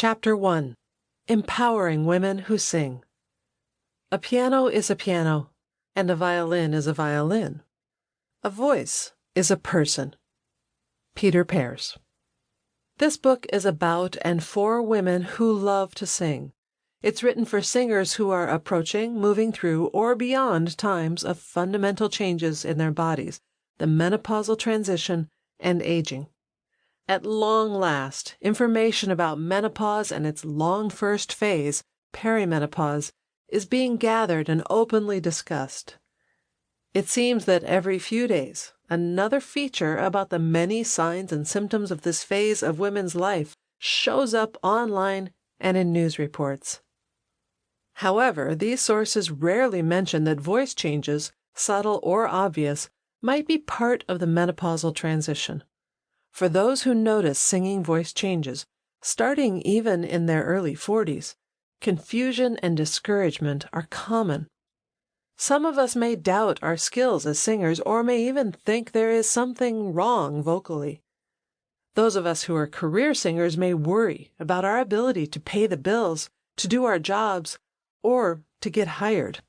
Chapter 1. Empowering Women Who Sing. A piano is a piano, and a violin is a violin. A voice is a person. Peter Pears. This book is about and for women who love to sing. It's written for singers who are approaching, moving through, or beyond times of fundamental changes in their bodies, the menopausal transition, and aging. At long last, information about menopause and its long first phase, perimenopause, is being gathered and openly discussed. It seems that every few days, another feature about the many signs and symptoms of this phase of women's life shows up online and in news reports. However, these sources rarely mention that voice changes, subtle or obvious, might be part of the menopausal transition. For those who notice singing voice changes, starting even in their early 40s, confusion and discouragement are common. Some of us may doubt our skills as singers or may even think there is something wrong vocally. Those of us who are career singers may worry about our ability to pay the bills, to do our jobs, or to get hired.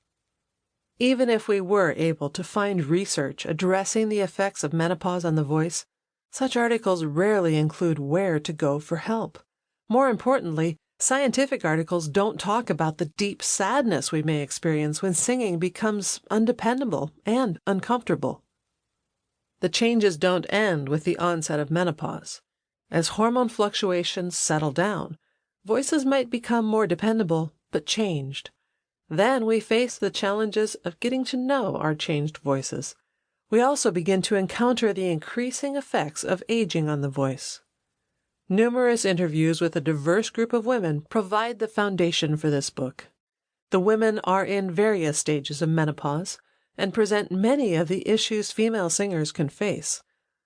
Even if we were able to find research addressing the effects of menopause on the voice, such articles rarely include where to go for help. More importantly, scientific articles don't talk about the deep sadness we may experience when singing becomes undependable and uncomfortable. The changes don't end with the onset of menopause. As hormone fluctuations settle down, voices might become more dependable, but changed. Then we face the challenges of getting to know our changed voices. We also begin to encounter the increasing effects of aging on the voice. Numerous interviews with a diverse group of women provide the foundation for this book. The women are in various stages of menopause and present many of the issues female singers can face.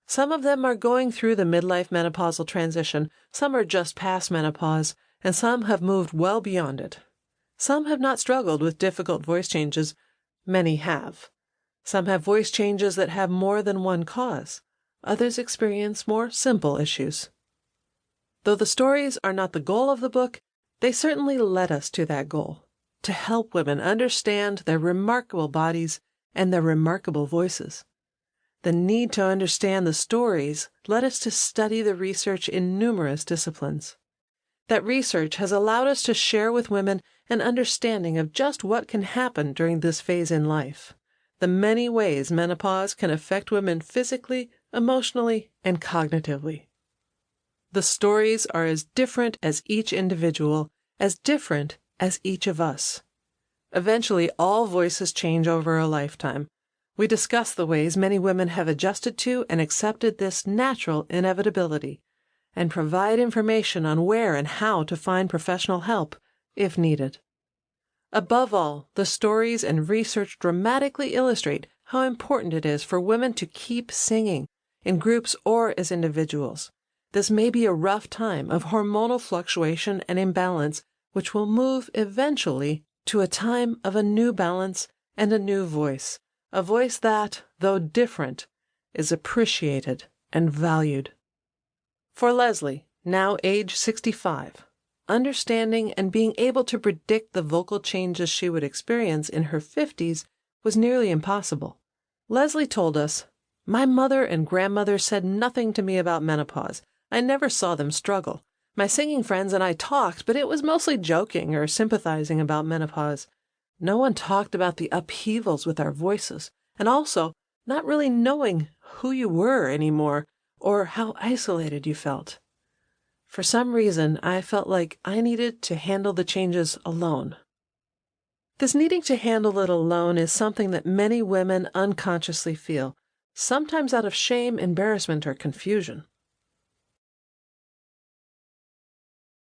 Some of them are going through the midlife menopausal transition, some are just past menopause, and some have moved well beyond it. Some have not struggled with difficult voice changes. Many have. Some have voice changes that have more than one cause. Others experience more simple issues. Though the stories are not the goal of the book, they certainly led us to that goal, to help women understand their remarkable bodies and their remarkable voices. The need to understand the stories led us to study the research in numerous disciplines. That research has allowed us to share with women an understanding of just what can happen during this phase in life. The many ways menopause can affect women physically, emotionally, and cognitively. The stories are as different as each individual, as different as each of us. Eventually, all voices change over a lifetime. We discuss the ways many women have adjusted to and accepted this natural inevitability, and provide information on where and how to find professional help, if needed. Above all, the stories and research dramatically illustrate how important it is for women to keep singing, in groups or as individuals. This may be a rough time of hormonal fluctuation and imbalance, which will move eventually to a time of a new balance and a new voice, a voice that, though different, is appreciated and valued. For Leslie, now age 65, understanding and being able to predict the vocal changes she would experience in her 50s was nearly impossible. Leslie told us, "My mother and grandmother said nothing to me about menopause. I never saw them struggle. My singing friends and I talked, but it was mostly joking or sympathizing about menopause. No one talked about the upheavals with our voices, and also not really knowing who you were anymore or how isolated you felt. For some reason, I felt like I needed to handle the changes alone." This needing to handle it alone is something that many women unconsciously feel, sometimes out of shame, embarrassment, or confusion.